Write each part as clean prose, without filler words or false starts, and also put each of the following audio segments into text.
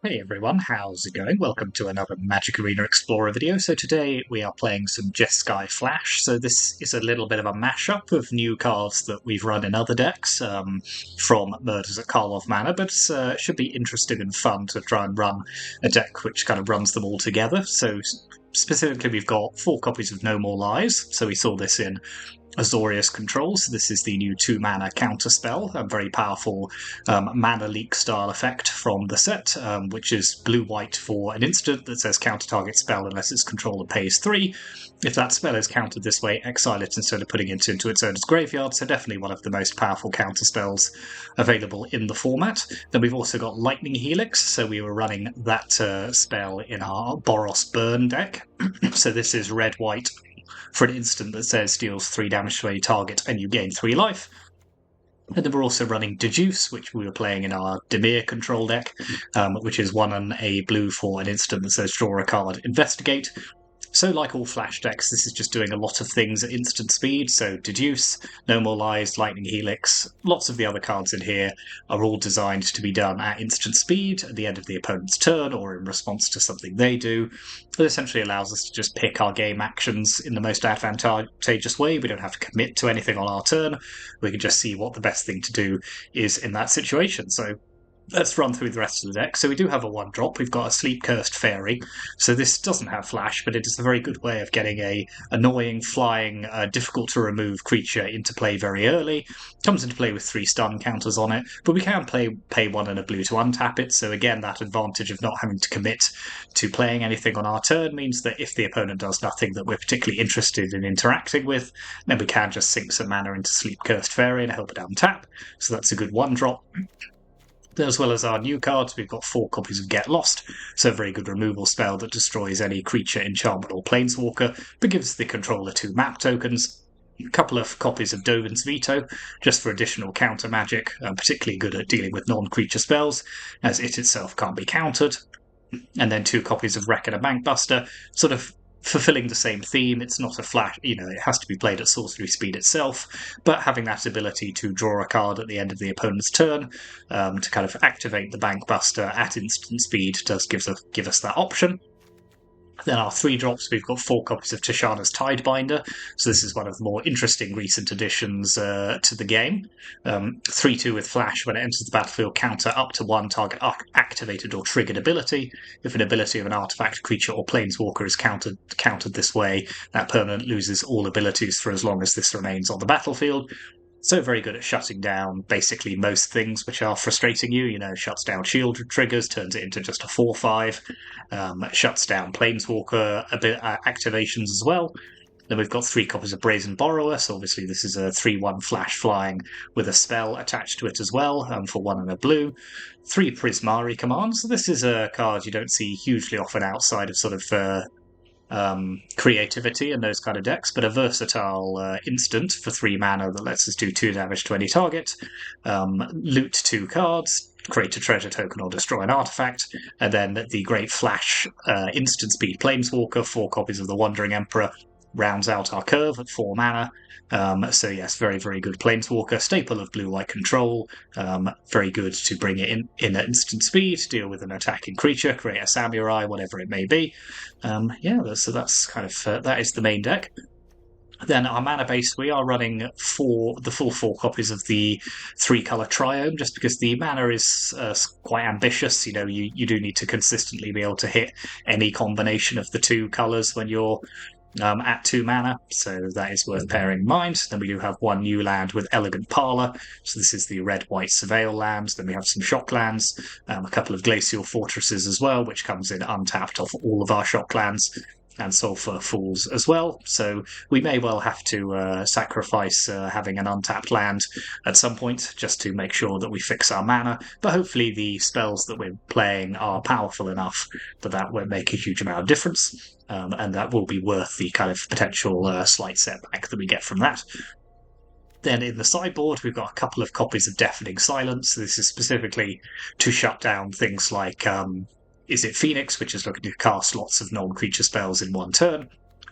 Hey everyone, how's it going? Welcome to another Magic Arena Explorer video. So today we are playing some Jeskai Flash. So this is a little bit of a mashup of new cards that we've run in other decks from Murders at Karlov Manor, but it should be interesting and fun to try and run a deck which kind of runs them all together. So specifically we've got 4 copies of No More Lies, so we saw this in Azorius Control. So this is the new 2-mana counter spell, a very powerful mana leak style effect from the set, which is blue-white for an instant that says counter target spell unless its controller pays 3. If that spell is countered this way, exile it instead of putting it into its owner's graveyard, so definitely one of the most powerful counter spells available in the format. Then we've also got Lightning Helix, so we were running that spell in our Boros Burn deck. So this is red-white for an instant that says deals 3 damage to any target and you gain 3 life. And then we're also running Deduce, which we were playing in our Dimir control deck, which is 1 and a blue for an instant that says draw a card, investigate. So like all Flash decks, this is just doing a lot of things at instant speed, so Deduce, No More Lies, Lightning Helix, lots of the other cards in here are all designed to be done at instant speed at the end of the opponent's turn or in response to something they do. It essentially allows us to just pick our game actions in the most advantageous way. We don't have to commit to anything on our turn. We can just see what the best thing to do is in that situation. So let's run through the rest of the deck. So we do have a 1-drop. We've got a Sleep Cursed Fairy. So this doesn't have flash, but it is a very good way of getting a annoying, flying, difficult-to-remove creature into play very early. Comes into play with 3 stun counters on it, but we can pay 1 and a blue to untap it. So again, that advantage of not having to commit to playing anything on our turn means that if the opponent does nothing that we're particularly interested in interacting with, then we can just sink some mana into Sleep Cursed Fairy and help it untap. So that's a good 1-drop. As well as our new cards, we've got 4 copies of Get Lost, so a very good removal spell that destroys any creature, enchantment, or planeswalker, but gives the controller 2 map tokens. A couple of copies of Dovin's Veto, just for additional counter magic, particularly good at dealing with non-creature spells, as it itself can't be countered. And then 2 copies of Wreck and a Bankbuster, sort of fulfilling the same theme. It's not a flash, it has to be played at sorcery speed itself, but having that ability to draw a card at the end of the opponent's turn to kind of activate the Bankbuster at instant speed does give us that option. Then our 3-drops, we've got 4 copies of Tishana's Tidebinder, so this is one of the more interesting recent additions to the game. 3-2 with flash. When it enters the battlefield, counter up to 1 target activated or triggered ability. If an ability of an artifact, creature, or planeswalker is countered this way, that permanent loses all abilities for as long as this remains on the battlefield. So very good at shutting down basically most things which are frustrating you. Shuts down shield triggers, turns it into just a 4/5. Shuts down planeswalker activations as well. Then we've got 3 copies of Brazen Borrower, so obviously this is a 3/1 flash flying with a spell attached to it as well, for 1 and a blue. 3 Prismari commands. So this is a card you don't see hugely often outside of sort of creativity and those kind of decks, but a versatile instant for 3 mana that lets us do 2 damage to any target, loot 2 cards, create a treasure token or destroy an artifact, and then the great flash instant speed planeswalker, 4 copies of the Wandering Emperor, rounds out our curve at 4 mana. So yes, very, very good planeswalker, staple of blue-white control, very good to bring it in at instant speed, deal with an attacking creature, create a samurai, whatever it may be. So that's kind of that is the main deck. Then our mana base, we are running the full 4 copies of the 3-color Triome, just because the mana is quite ambitious. You do need to consistently be able to hit any combination of the 2 colors when you're at 2 mana, so that is worth bearing in mind. Then we do have 1 new land with Elegant Parlor, so this is the red-white Surveil land. Then we have some shock lands, a couple of Glacial Fortresses as well, which comes in untapped off all of our shock lands, and Sulphur Falls as well. So we may well have to sacrifice having an untapped land at some point just to make sure that we fix our mana, but hopefully the spells that we're playing are powerful enough that won't make a huge amount of difference, and that will be worth the kind of potential slight setback that we get from that. Then in the sideboard, we've got a couple of copies of Deafening Silence. This is specifically to shut down things like Is It Phoenix, which is looking to cast lots of non-creature spells in 1 turn.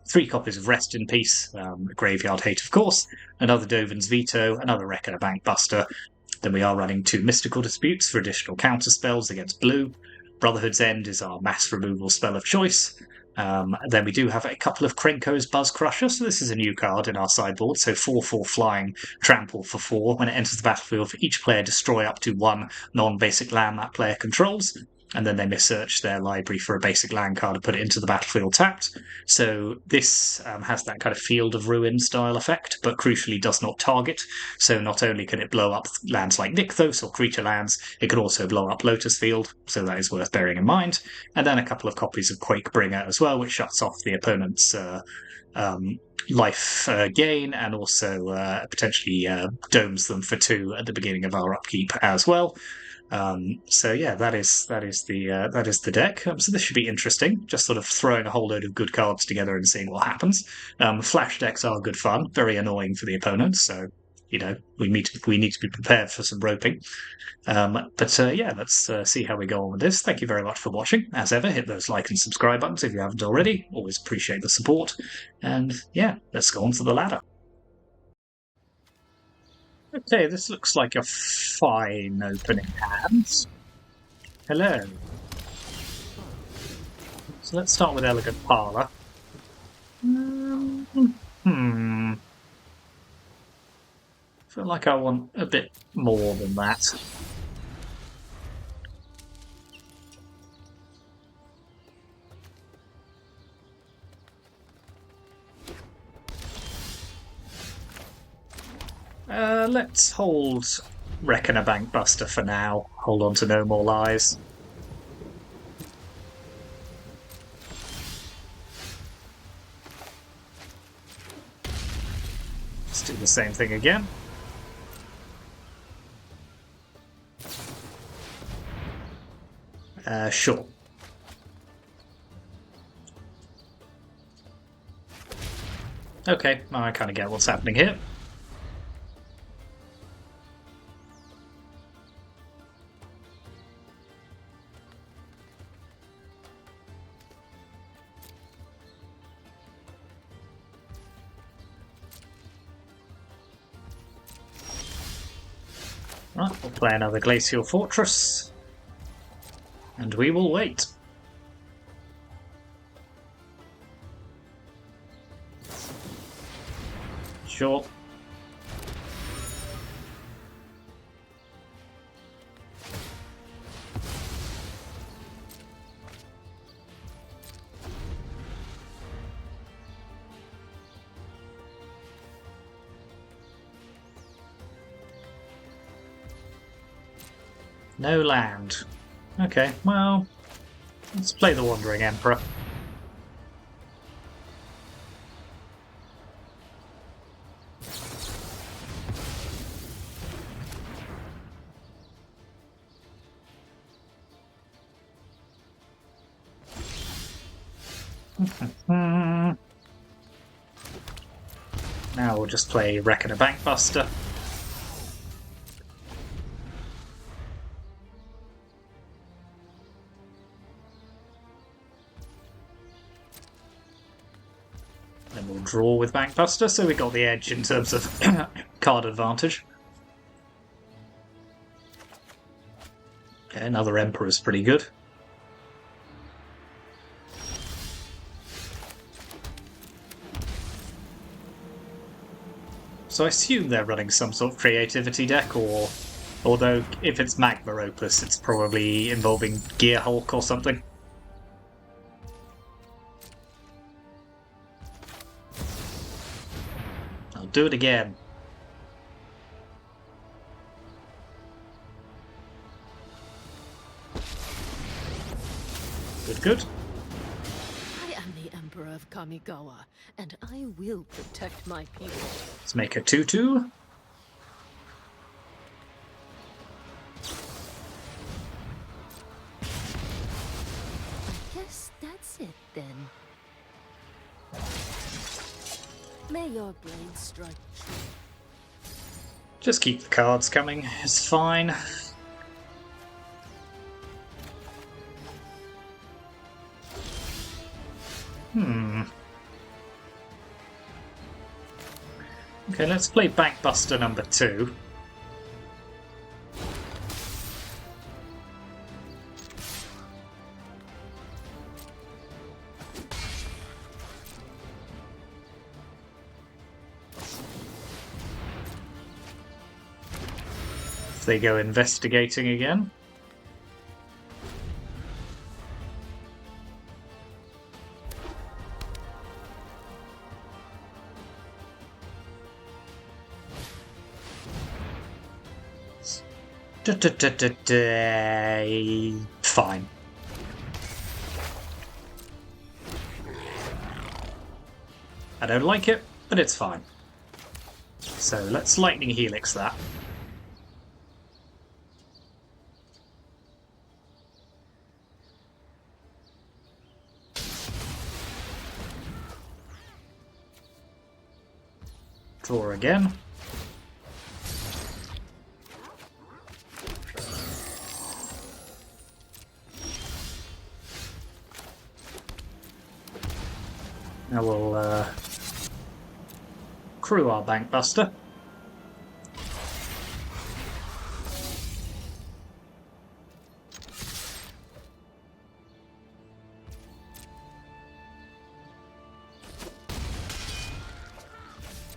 3 copies of Rest in Peace, Graveyard Hate, of course. Another Dovin's Veto, another Wreck and a Bankbuster. Then we are running 2 Mystical Disputes for additional counter spells against blue. Brotherhood's End is our mass removal spell of choice. Then we do have a couple of Krenko's Buzz Crusher, so this is a new card in our sideboard. So 4/4 flying, trample for 4. When it enters the battlefield, for each player, destroy up to one non-basic land that player controls. And then they may search their library for a basic land card and put it into the battlefield tapped. So this has that kind of Field of Ruin style effect, but crucially does not target. So not only can it blow up lands like Nykthos or creature lands, it can also blow up Lotus Field, so that is worth bearing in mind. And then a couple of copies of Quakebringer as well, which shuts off the opponent's life gain, and also potentially domes them for 2 at the beginning of our upkeep as well. So yeah, that is the deck. So this should be interesting. Just sort of throwing a whole load of good cards together and seeing what happens. Flash decks are good fun, very annoying for the opponent. So we need to be prepared for some roping. But yeah, let's see how we go on with this. Thank you very much for watching. As ever, hit those like and subscribe buttons if you haven't already. Always appreciate the support. And yeah, let's go on to the ladder. Okay, this looks like a fine opening hand. Hello. So let's start with Elegant Parlour. Feel like I want a bit more than that. Let's hold Reckoner Bankbuster for now. Hold on to No More Lies. Let's do the same thing again. Sure. Okay, I kind of get what's happening here. Right, we'll play another Glacial Fortress. And we will wait. Sure. No land. Okay, well, let's play the Wandering Emperor. Now we'll just play Reckoner Bankbuster. Then we'll draw with Bankbuster, so we got the edge in terms of card advantage. Okay, another Emperor's pretty good. So I assume they're running some sort of creativity deck, or although if it's Magma Opus, it's probably involving Gearhulk or something. I'll do it again. Good, good. I am the Emperor of Kamigawa, and I will protect my people. Let's make a 2/2. I guess that's it then. May your blade strike true. Just keep the cards coming, it's fine. Okay, let's play Bankbuster number 2. they go investigating again. Fine. I don't like it, but it's fine. So let's lightning helix that. Draw again. Now we'll crew our Bankbuster.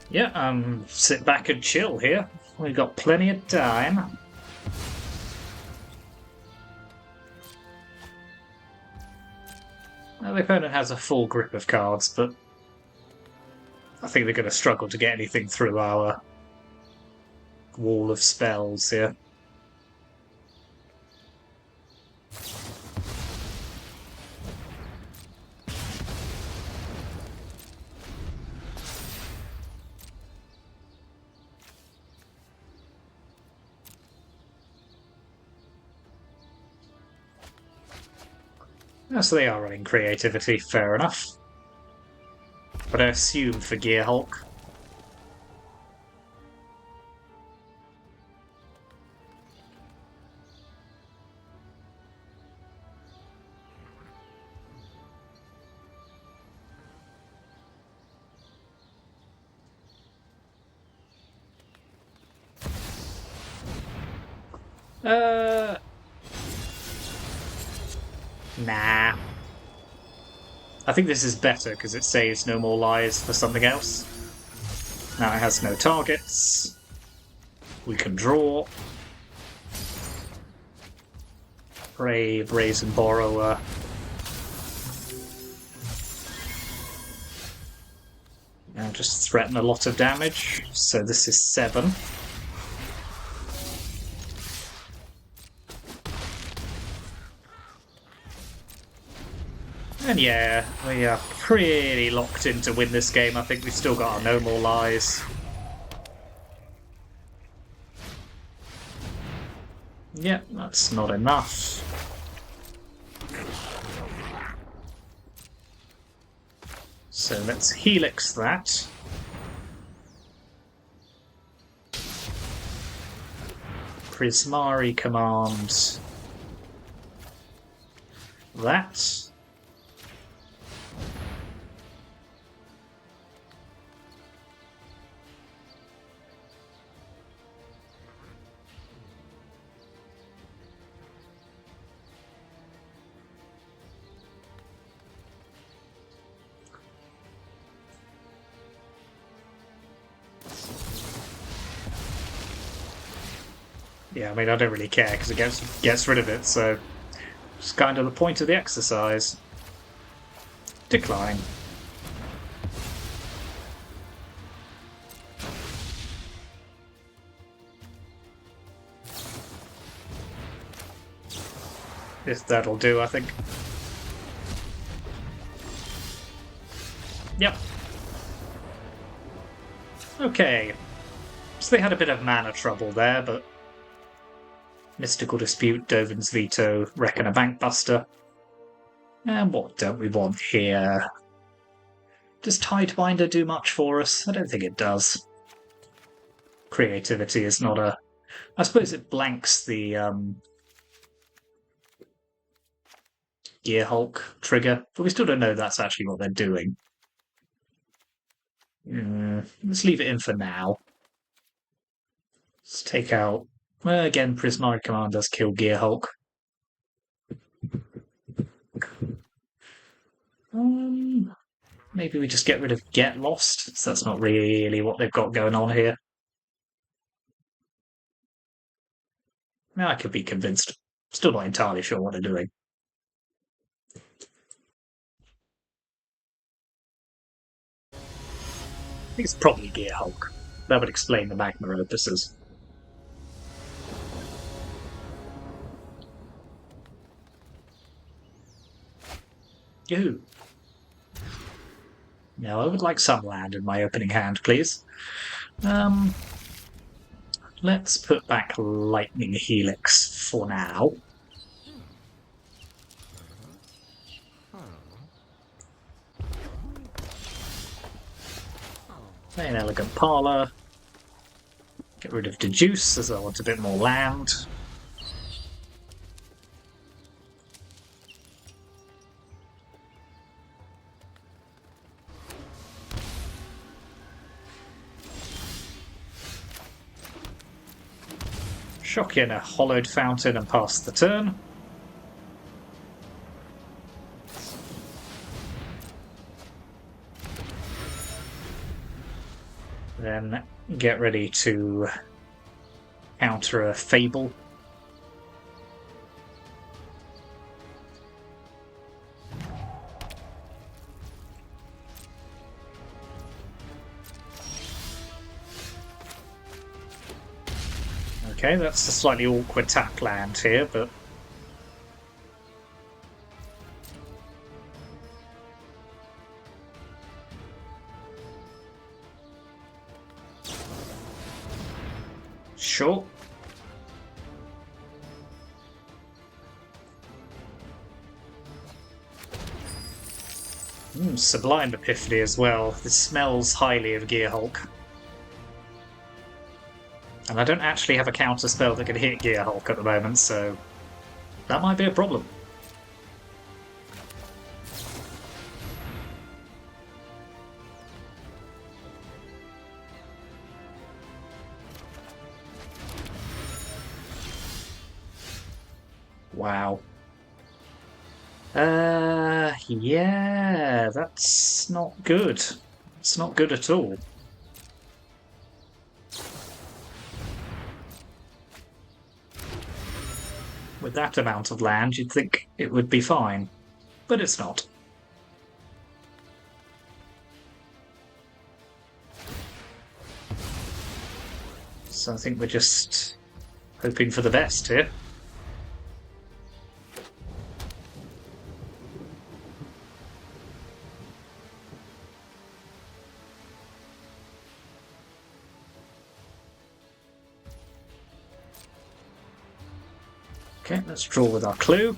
Yeah, sit back and chill here. We've got plenty of time. Now, the opponent has a full grip of cards, but I think they're going to struggle to get anything through our wall of spells here. So they are running creativity, fair enough. But I assume for Gearhulk. Nah. I think this is better because it saves no more lives for something else. Now it has no targets. We can draw. Brave, Brazen Borrower. Now just threaten a lot of damage. So this is 7. And yeah, we are pretty locked in to win this game. I think we've still got our no more lies. Yeah, that's not enough. So let's helix that. Prismari command that. Yeah, I mean, I don't really care because it gets rid of it, so it's kind of the point of the exercise. Decline. That'll do, I think. Yep. Okay. So they had a bit of mana trouble there, but Mystical Dispute, Dovin's Veto, Reckon a Bankbuster. And what don't we want here? Does Tidebinder do much for us? I don't think it does. Creativity is not a... I suppose it blanks the Gearhulk trigger, but we still don't know that's actually what they're doing. Let's leave it in for now. Let's take out... Well, again, Prismari Command does kill Gearhulk. Maybe we just get rid of Get Lost, so that's not really what they've got going on here. I could be convinced. Still not entirely sure what they're doing. I think it's probably Gearhulk. That would explain the magma opuses. Ooh. Now, I would like some land in my opening hand, please. Let's put back Lightning Helix for now. Play an Elegant Parlour. Get rid of Deduce, as I want a bit more land. Shock in a Hollowed Fountain and pass the turn. Then get ready to counter a Fable. Okay, that's a slightly awkward tap land here, but sure. Sublime Epiphany as well. This smells highly of Gearhulk. And I don't actually have a counter spell that can hit Gearhulk at the moment, so that might be a problem. Wow. Yeah, that's not good. It's not good at all. With that amount of land, you'd think it would be fine, but it's not. So I think we're just hoping for the best here. Okay, let's draw with our clue.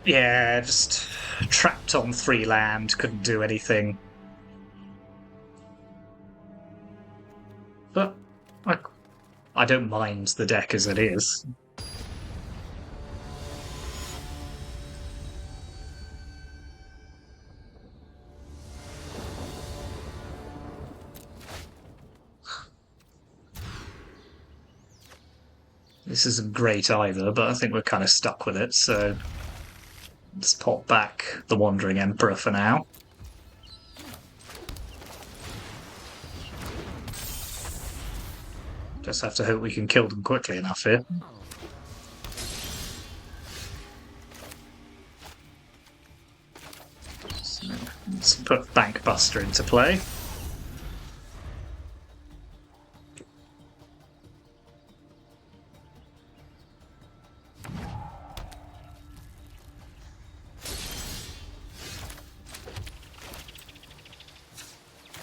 Yeah, just trapped on 3 land, couldn't do anything. But I don't mind the deck as it is. This isn't great either, but I think we're kind of stuck with it, so let's pop back the Wandering Emperor for now. Just have to hope we can kill them quickly enough here. So let's put Bankbuster into play.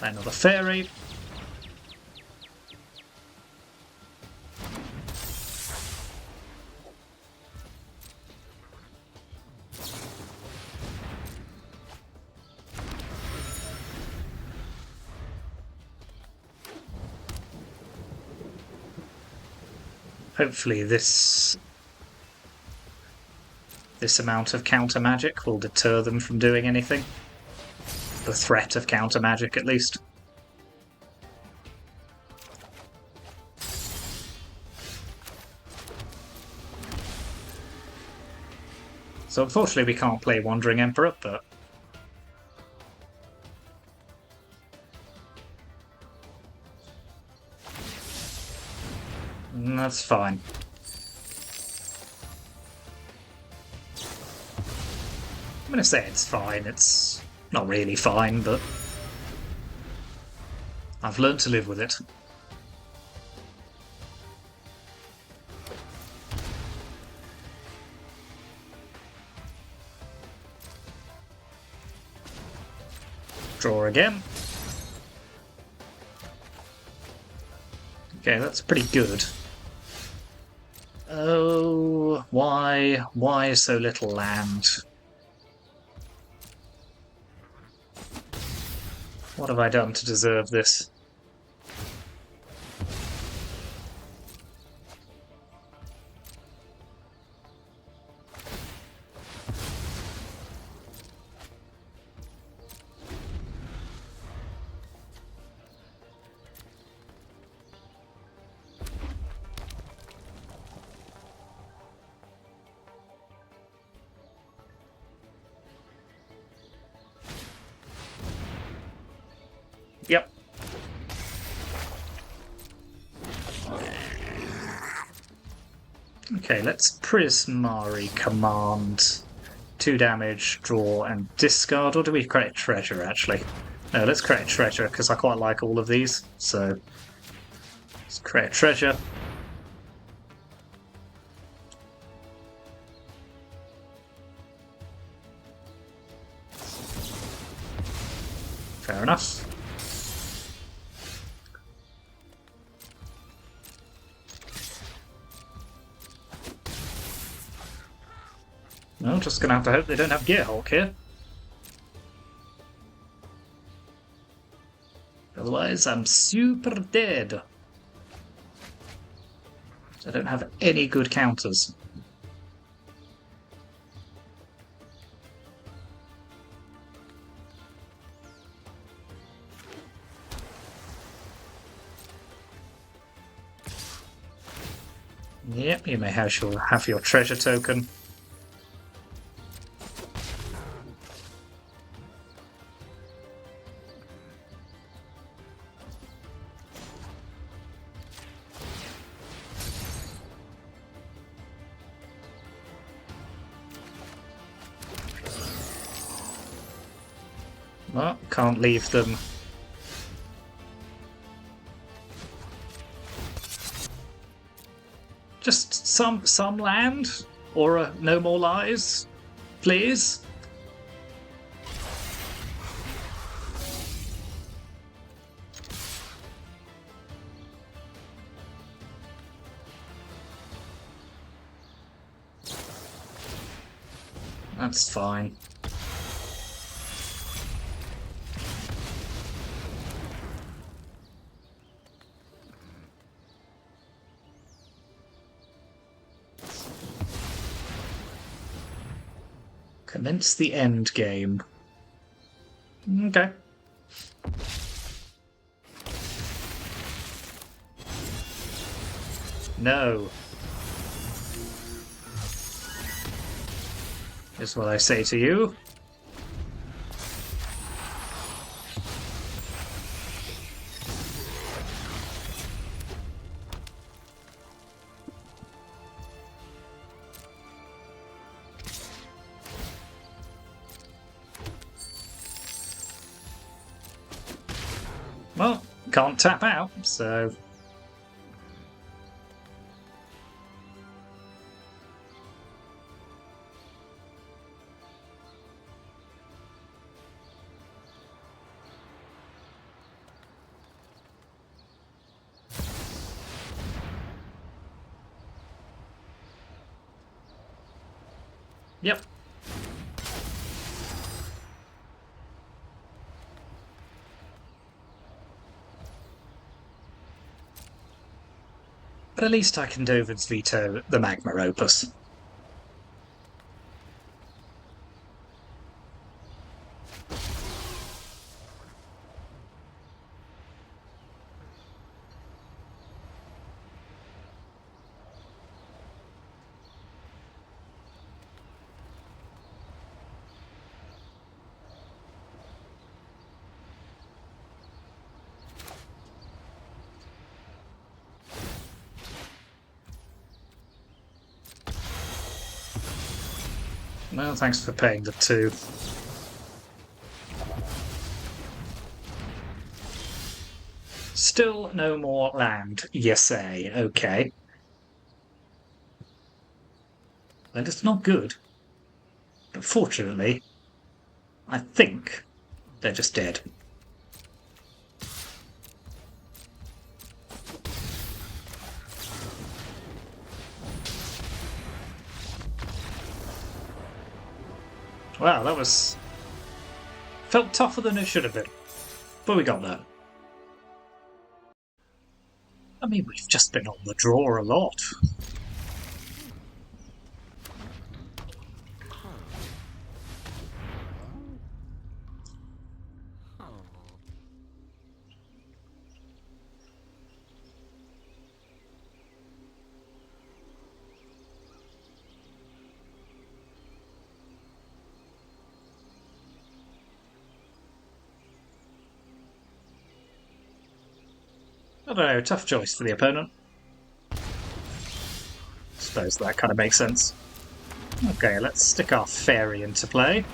Another fairy. Hopefully this amount of counter magic will deter them from doing anything. The threat of counter magic, at least. So unfortunately we can't play Wandering Emperor, but that's fine. I'm gonna say it's fine. It's not really fine, but I've learned to live with it. Draw again. Okay, that's pretty good. Oh, why? Why so little land? What have I done to deserve this? Yep. Okay, let's Prismari command. 2 damage, draw, and discard. Or do we create treasure, actually? No, let's create treasure, because I quite like all of these. So, let's create treasure. Fair enough. Well, just gonna have to hope they don't have Gearhulk here. Otherwise, I'm super dead. I don't have any good counters. Yep, you may have your treasure token. Well, can't leave them. Just some land? Or no more lies? Please? That's fine. Commence the end game. Okay. No. Is what I say to you. Well, can't tap out, so... Yep. But at least I can Dovin's veto the Magma Opus. Well, thanks for paying the 2. Still no more land, you say. Okay. That is not good. But fortunately, I think they're just dead. Wow, that was... felt tougher than it should have been. But we got there. I mean, we've just been on the draw a lot. I don't know, tough choice for the opponent. Suppose that kind of makes sense. Okay, let's stick our fairy into play.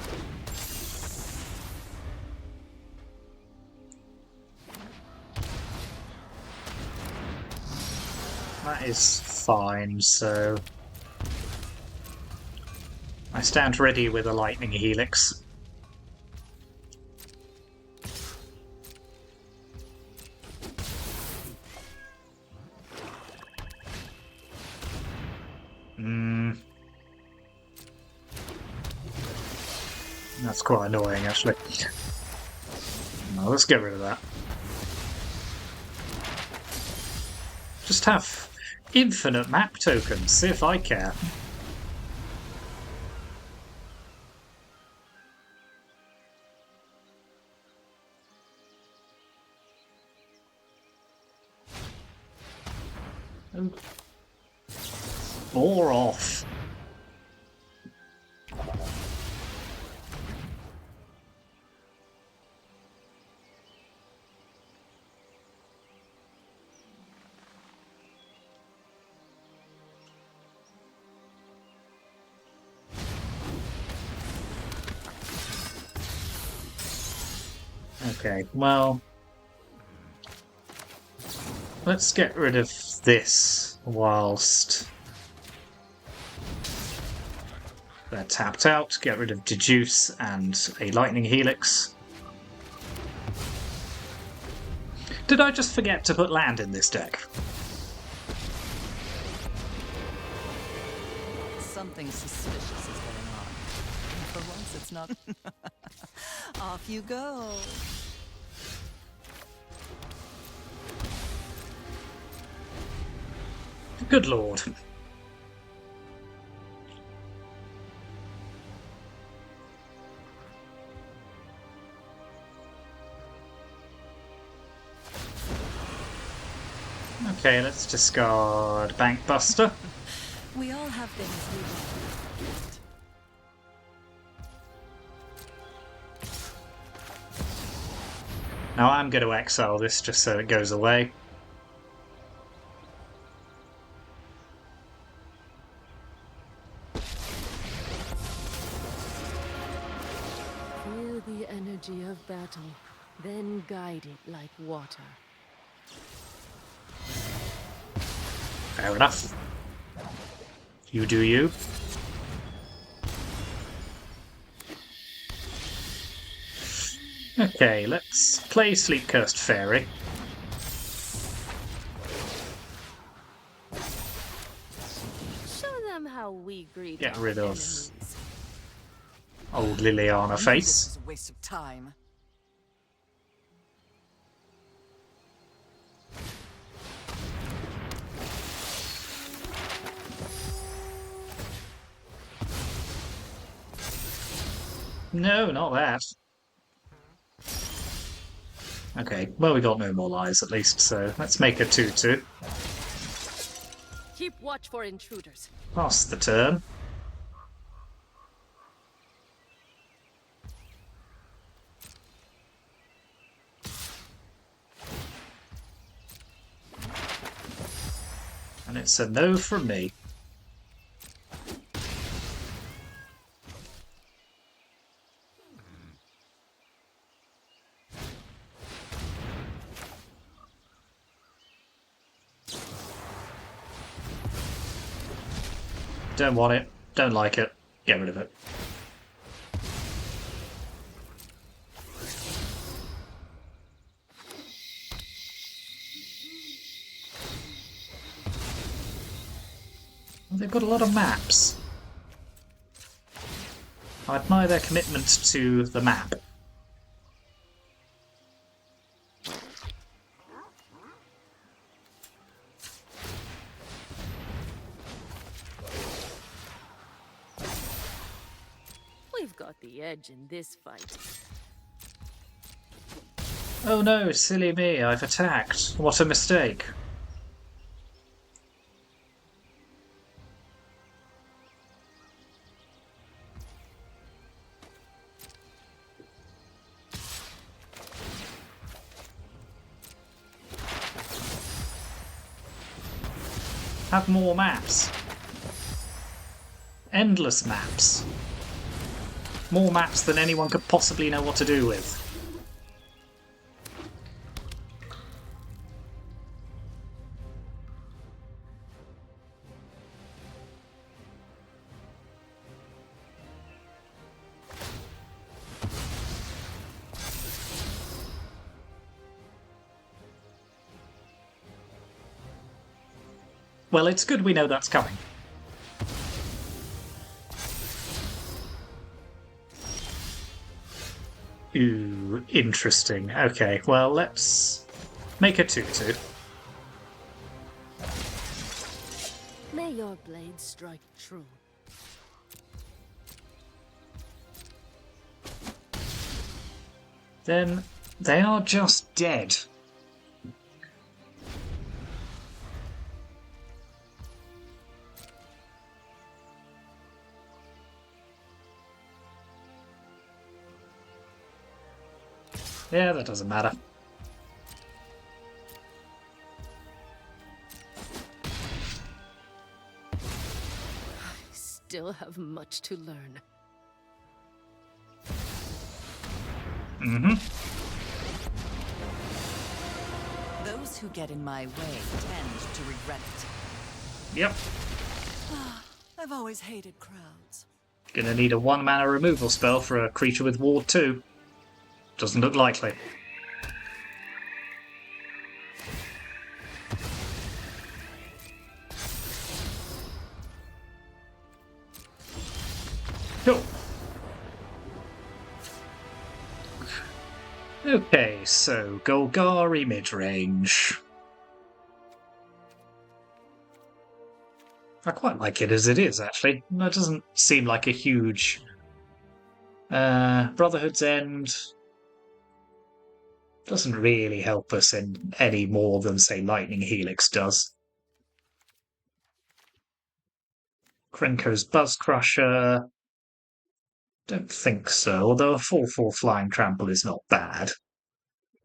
That is fine, so... I stand ready with a lightning helix. That's quite annoying, actually. No, let's get rid of that. Just have infinite map tokens, see if I care. Bore off. Okay, well... let's get rid of this whilst they're tapped out. Get rid of Deduce and a Lightning Helix. Did I just forget to put land in this deck? Something suspicious is going on. And for once it's not... Off you go. Good lord. Okay, let's discard Bankbuster. We all have things we want. Now I'm going to exile this just so it goes away. Feel the energy of battle, then guide it like water. Fair enough. You do you. Okay, let's play Sleep Cursed Fairy. Show them how we greet Get our rid of enemies. old Liliana This face. is a waste of time. No, not that. Okay, well we got no more lies at least, so let's make a 2-2. Keep watch for intruders. Pass the turn. And it's a no from me. Don't want it. Don't like it. Get rid of it. Well, they've got a lot of maps. I admire their commitment to the map. We've got the edge in this fight. Oh no, silly me, I've attacked. What a mistake. Have more maps. Endless maps. More maps than anyone could possibly know what to do with. Well, it's good we know that's coming. Ooh, interesting. Okay, well, let's make a 2-2. May your blade strike true. Then they are just dead. Yeah, that doesn't matter. I still have much to learn. Mm-hmm. Those who get in my way tend to regret it. Yep. I've always hated crowds. Gonna need a 1-mana removal spell for a creature with Ward 2. Doesn't look likely. Cool. Okay, so Golgari midrange. I quite like it as it is, actually. That doesn't seem like a huge... Brotherhood's End doesn't really help us in any more than, say, Lightning Helix does. Krenko's Buzz Crusher... Don't think so, although a 4/4 Flying Trample is not bad.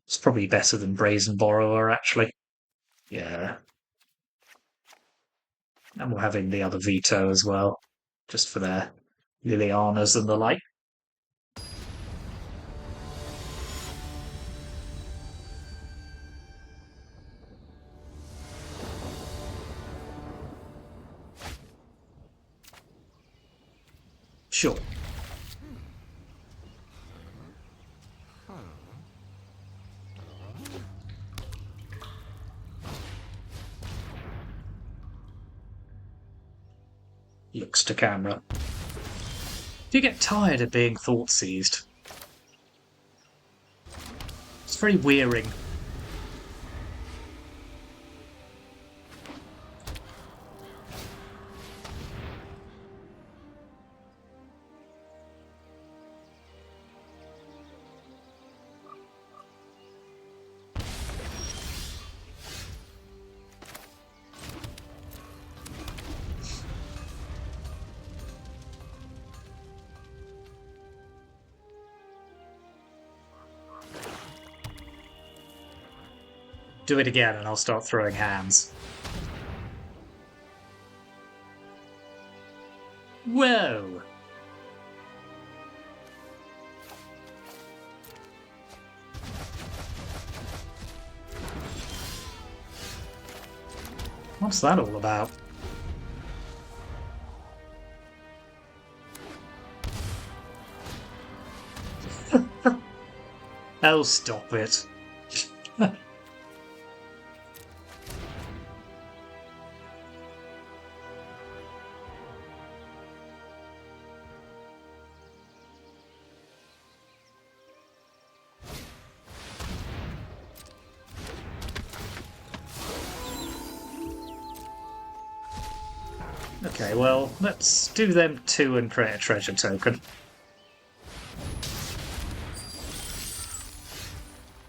It's probably better than Brazen Borrower, actually. Yeah. And we're having the other veto as well, just for their Lilianas and the like. Sure. Looks to camera. Do you get tired of being thought seized? It's very wearing. Do it again and I'll start throwing hands. Whoa! What's that all about? Oh, stop it. Okay, well, let's do them two and create a treasure token.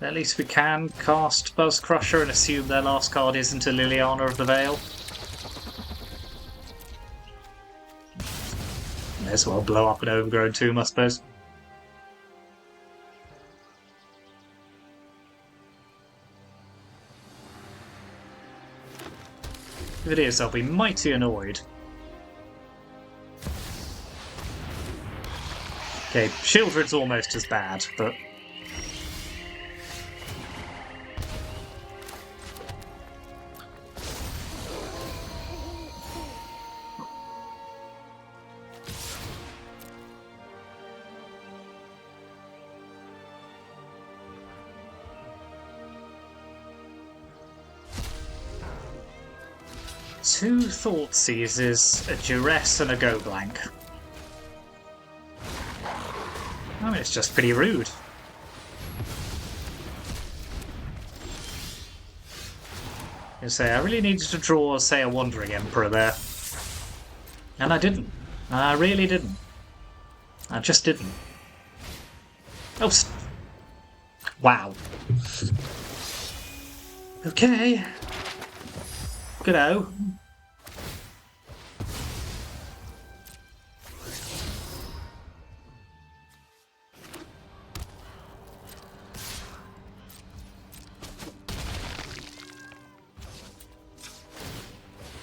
At least we can cast Buzz Crusher and assume their last card isn't a Liliana of the Veil. May as well blow up an overgrown tomb, I suppose. If it is, I'll be mighty annoyed. Okay, Shieldred's almost as bad, but... Two Thought Seizes, a Duress, and a Go Blank. I mean, it's just pretty rude. You say, I really needed to draw, say, a Wandering Emperor there. And I didn't. I really didn't. I just didn't. Oh, wow. Okay. Good-o.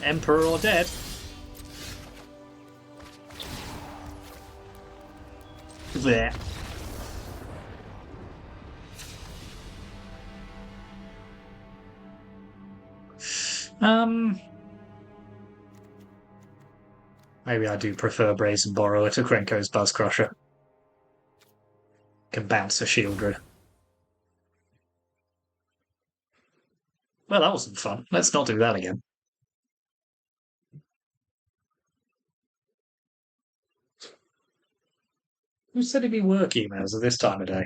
Emperor or dead? There. Maybe I do prefer Brazen Borrower to Krenko's Buzz Crusher. Can bounce a Shieldred. Well, that wasn't fun. Let's not do that again. Who's sending me work emails at this time of day?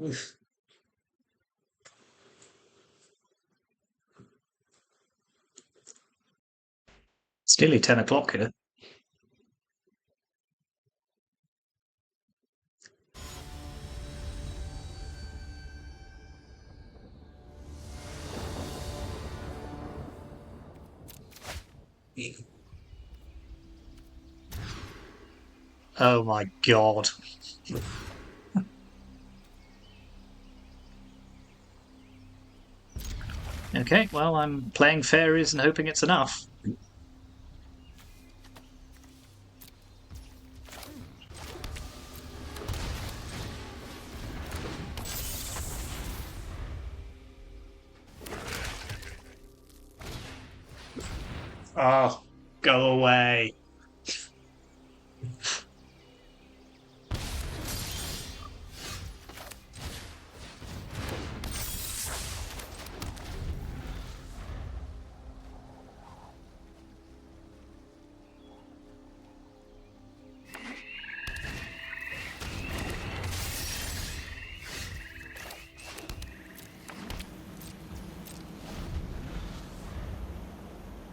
Oof. It's nearly 10 o'clock here. Oh my god. Okay, well, I'm playing fairies and hoping it's enough. Oh, go away.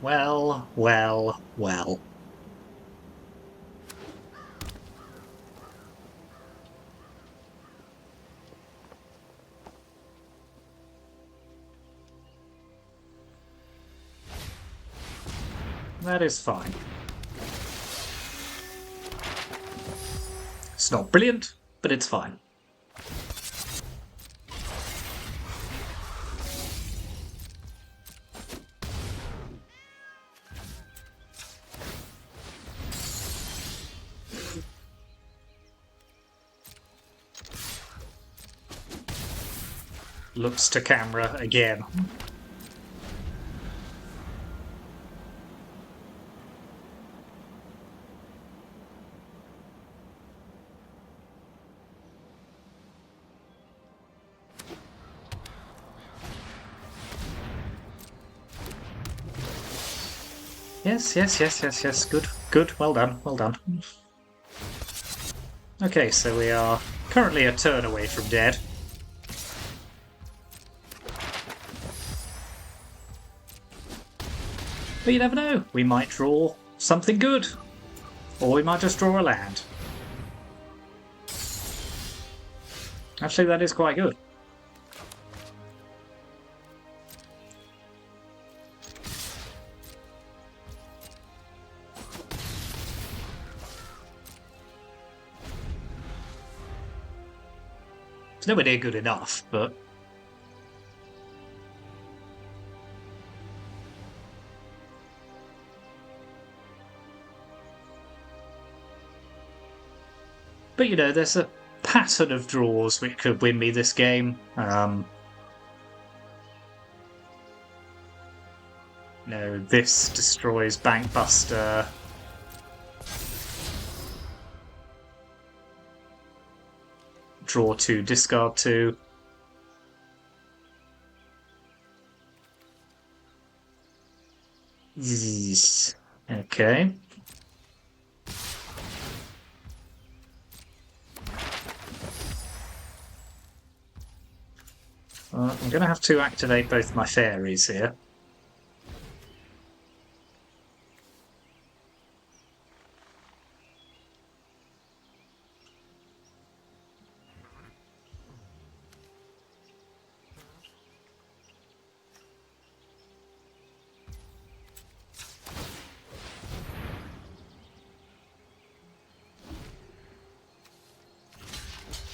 Well, well, well. That is fine. It's not brilliant, but it's fine. Looks to camera again. Yes, yes, yes, yes, yes. Good, good. Well done, well done. Okay, so we are currently a turn away from dead. But you never know. We might draw something good. Or we might just draw a land. Actually, that is quite good. It's nowhere near good enough, but... But, you know, there's a pattern of draws which could win me this game. No, this destroys Bankbuster. Draw 2, discard 2. Okay. I'm going to have to activate both my fairies here.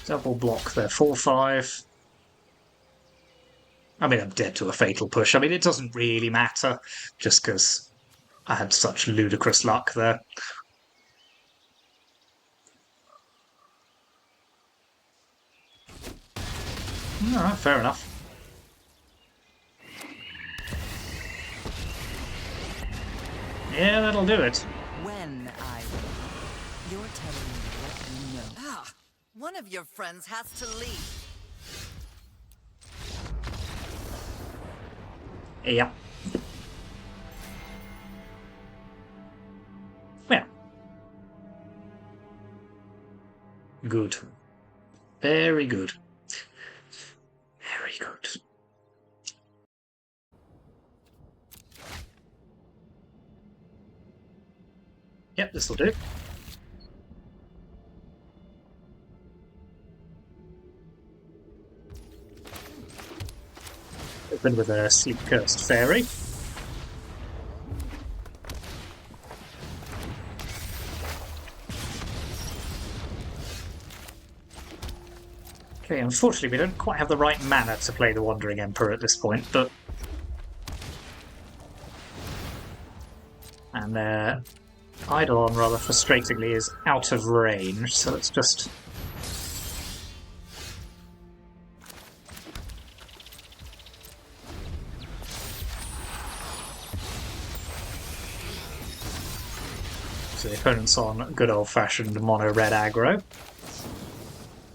Double block there, 4/5. I mean, I'm dead to a fatal push. I mean, it doesn't really matter, just because I had such ludicrous luck there. Alright, fair enough. Yeah, that'll do it. When I win, you're telling me what you know. Ah, one of your friends has to leave. Yeah. Well. Good. Very good. Very good. Yep, this'll do. Open with a Sleep Cursed Fairy. Okay, unfortunately we don't quite have the right mana to play the Wandering Emperor at this point, but... And Eidolon, rather frustratingly, is out of range, so let's just... So the opponent's on good old-fashioned mono-red aggro.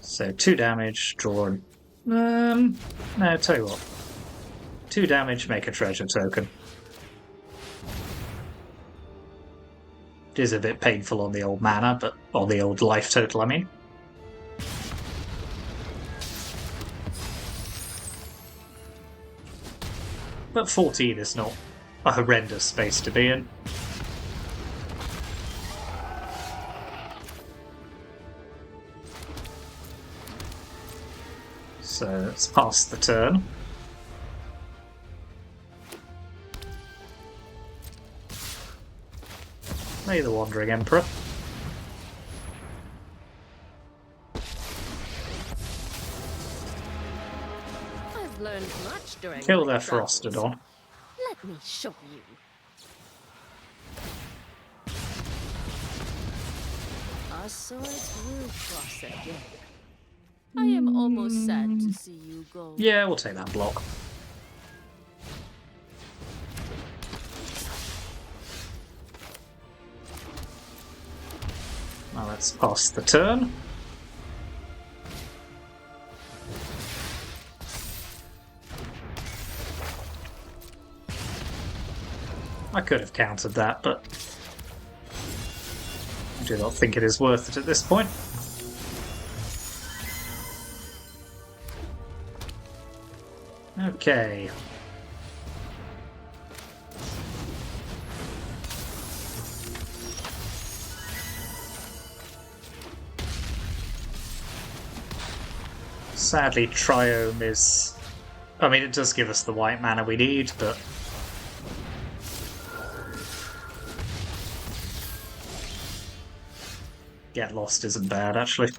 So 2 damage, draw... No, tell you what. 2 damage, make a treasure token. It is a bit painful on the old mana, but on the old life total, I mean. But 14 is not a horrendous space to be in. So let's pass the turn. Play the Wandering Emperor. I've learned much during Kill my their travels. Frostodon. Let me show you. Our swords will cross again. I am almost sad to see you go. Yeah, we'll take that block. Now let's pass the turn. I could have countered that, but I do not think it is worth it at this point. Okay. Sadly, Triome is... I mean, it does give us the white mana we need, but... Get Lost isn't bad, actually.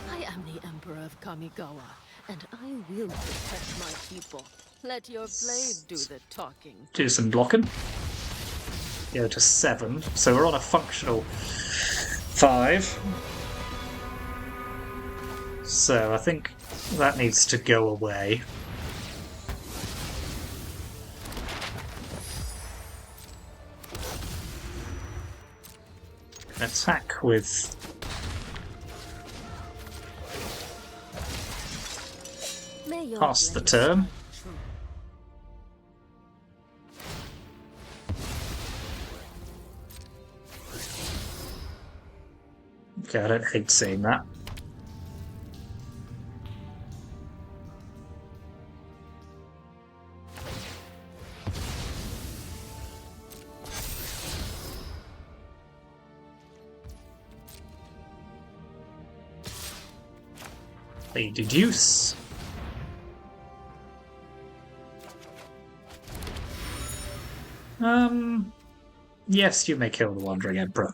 I am the Emperor of Kamigawa, and I will protect my people. Let your blade do the talking. Do some blocking. Go to 7. So we're on a functional 5. So I think that needs to go away. Attack with... Pass the turn. Okay, I don't hate seeing that. They deduce. Yes, you may kill the Wandering Emperor.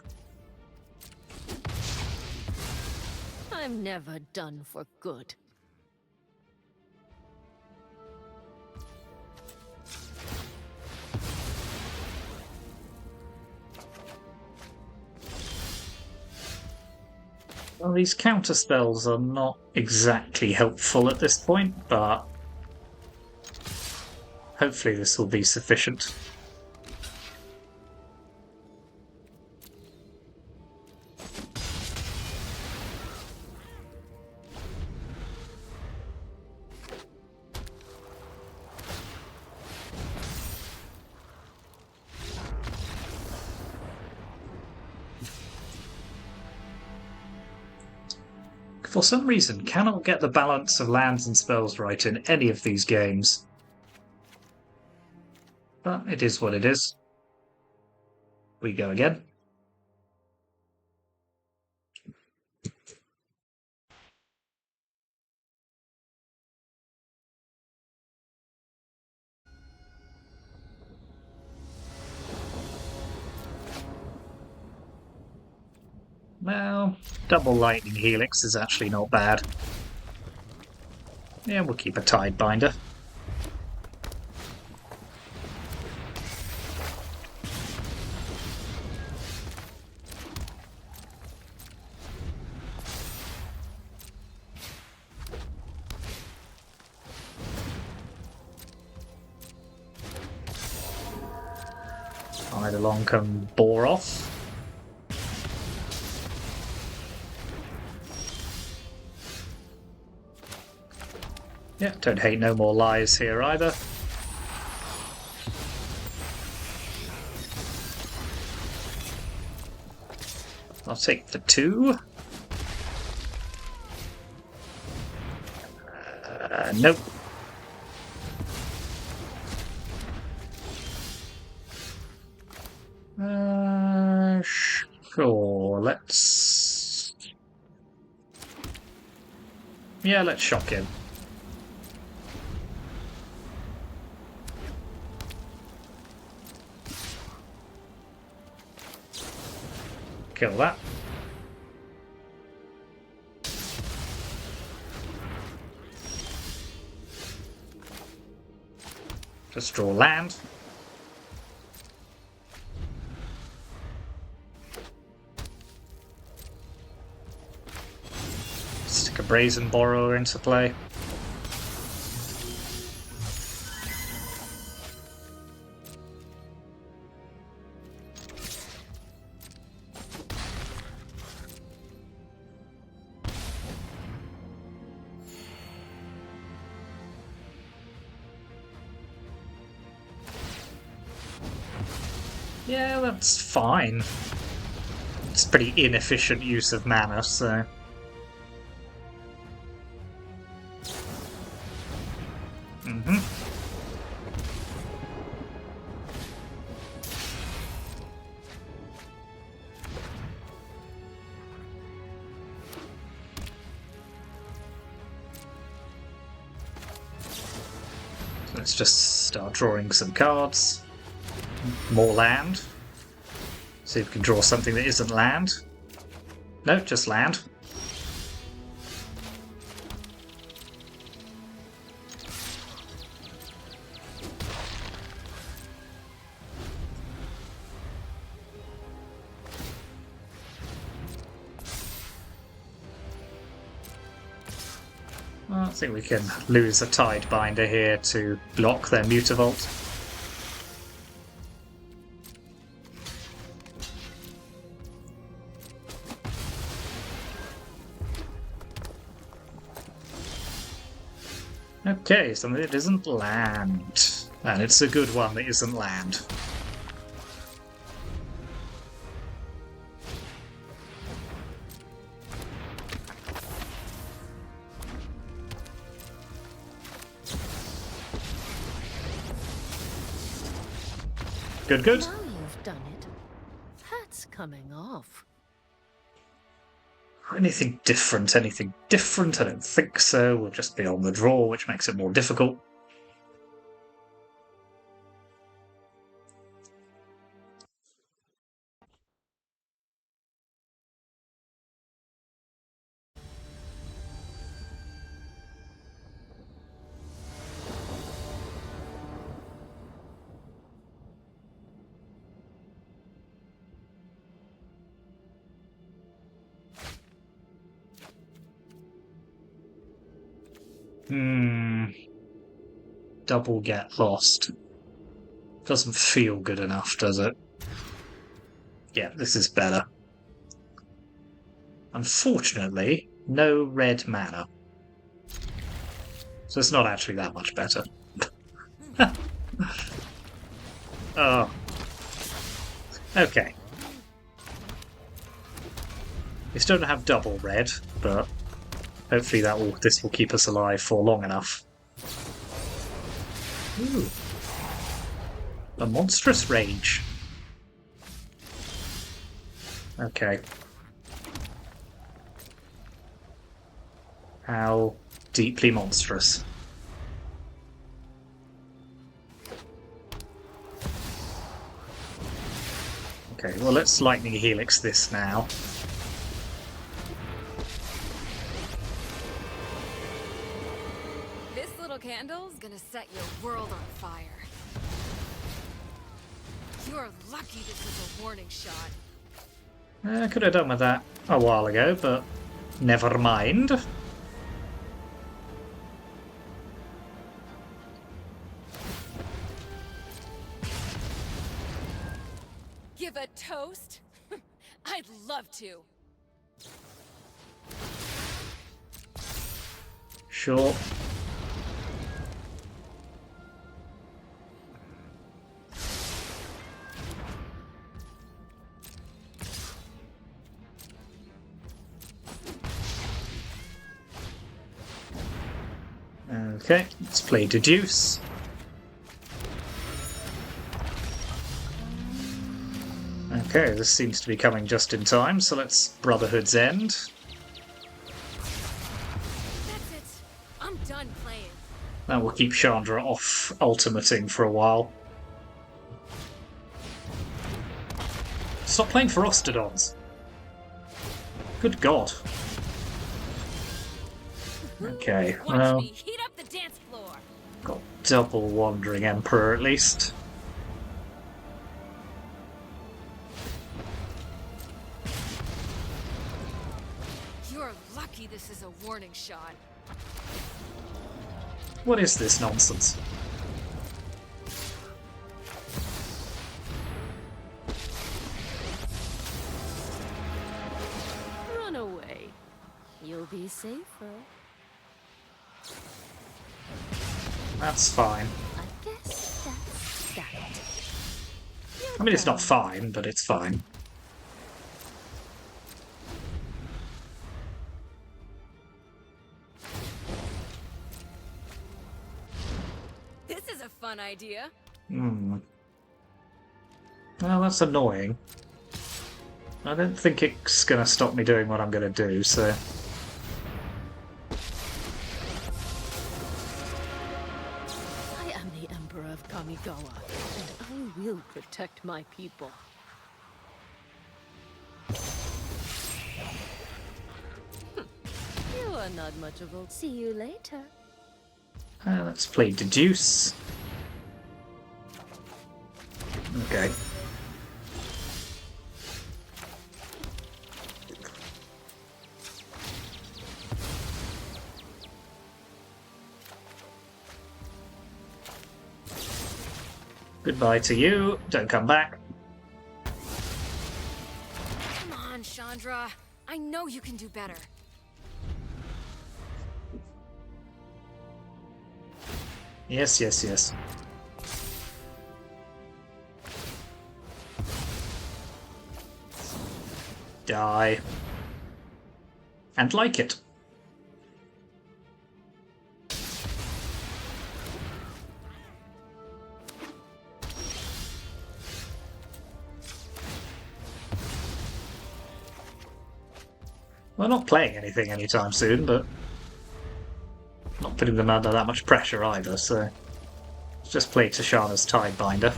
I'm never done for good. Well, these counter spells are not exactly helpful at this point, but hopefully this will be sufficient. For some reason, cannot get the balance of lands and spells right in any of these games. But it is what it is. We go again. Well, double lightning helix is actually not bad. Yeah, we'll keep a tide binder. Tide along come Boroth. Yeah, don't hate no more lies here either. I'll take the 2. Nope. Sure, let's... Yeah, let's shock him. Kill that. Just draw land. Stick a Brazen Borrower into play. Yeah, that's fine. It's pretty inefficient use of mana, so... Mm-hmm. Let's just start drawing some cards. More land. See if we can draw something that isn't land. No, just land. Well, I think we can lose a Tidebinder here to block their Mutavault. Okay, something that isn't land. And it's a good one that isn't land. Good, good. Now you've done it. That's coming off. Anything different? Anything different? I don't think so. We'll just be on the draw, which makes it more difficult. Double get lost. Doesn't feel good enough, does it? Yeah, this is better. Unfortunately, no red mana. So it's not actually that much better. Oh. Okay. We still don't have double red, but hopefully this will keep us alive for long enough. Ooh. A monstrous rage. Okay. How deeply monstrous. Okay, well let's lightning helix this now. This little candle's gonna set your world on fire. You're lucky this is a warning shot. I could have done with that a while ago, but never mind. Give a toast? I'd love to. Sure. Okay, let's play Deduce. Okay, this seems to be coming just in time, so let's Brotherhood's End. That's it. I'm done playing. That will keep Chandra off ultimating for a while. Stop playing Ferostodons. Good God. Okay, Watch well, me heat up the dance floor. got double Wandering Emperor at least. You're lucky this is a warning shot. What is this nonsense? Run away. You'll be safer. That's fine. I guess that's that. I mean, it's not fine, but it's fine. This is a fun idea. Hmm. Well, that's annoying. I don't think it's going to stop me doing what I'm going to do, so... I am the Emperor of Kamigawa, and I will protect my people. You are not much of a... See you later. Let's play Deduce. Okay. Goodbye to you. Don't come back. Come on, Chandra. I know you can do better. Yes, yes, yes. Die. And like it. We're not playing anything anytime soon, but not putting them under that much pressure either, so let's just play Tashana's Tidebinder.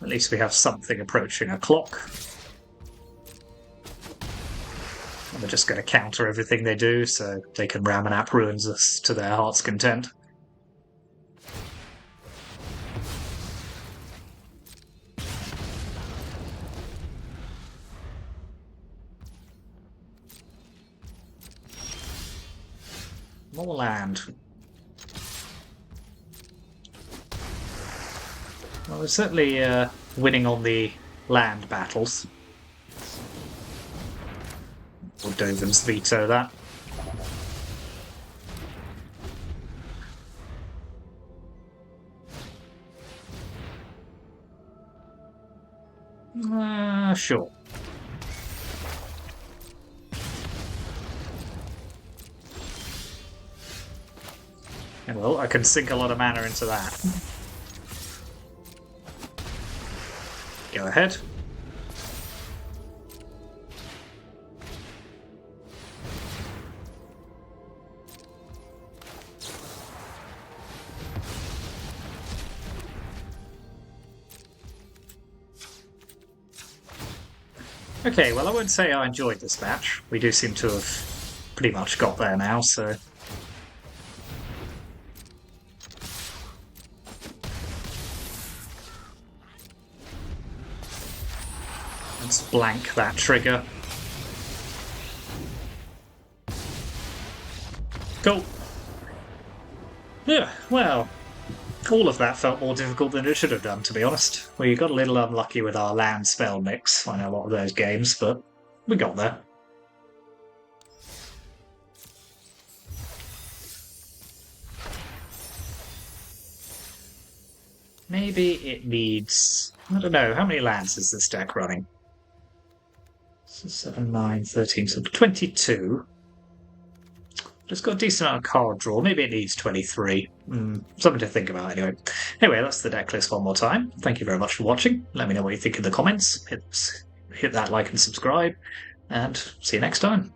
At least we have something approaching a clock. And we're just going to counter everything they do, so they can Ramanap ruins us to their heart's content. More land. Well, we're certainly winning on the land battles. Or Dovin's veto that. Sure. And well, I can sink a lot of mana into that. Go ahead. Okay, well, I wouldn't say I enjoyed this match. We do seem to have pretty much got there now, so... Let's blank that trigger. Cool. Yeah, well, all of that felt more difficult than it should have done, to be honest. We got a little unlucky with our land spell mix on a lot of those games, but we got there. Maybe it needs... I don't know, how many lands is this deck running? So 7, 9, 13, so 22. Just got a decent amount of card draw. Maybe it needs 23. Something to think about anyway. Anyway, that's the deck list one more time. Thank you very much for watching. Let me know what you think in the comments. Hit that like and subscribe. And see you next time.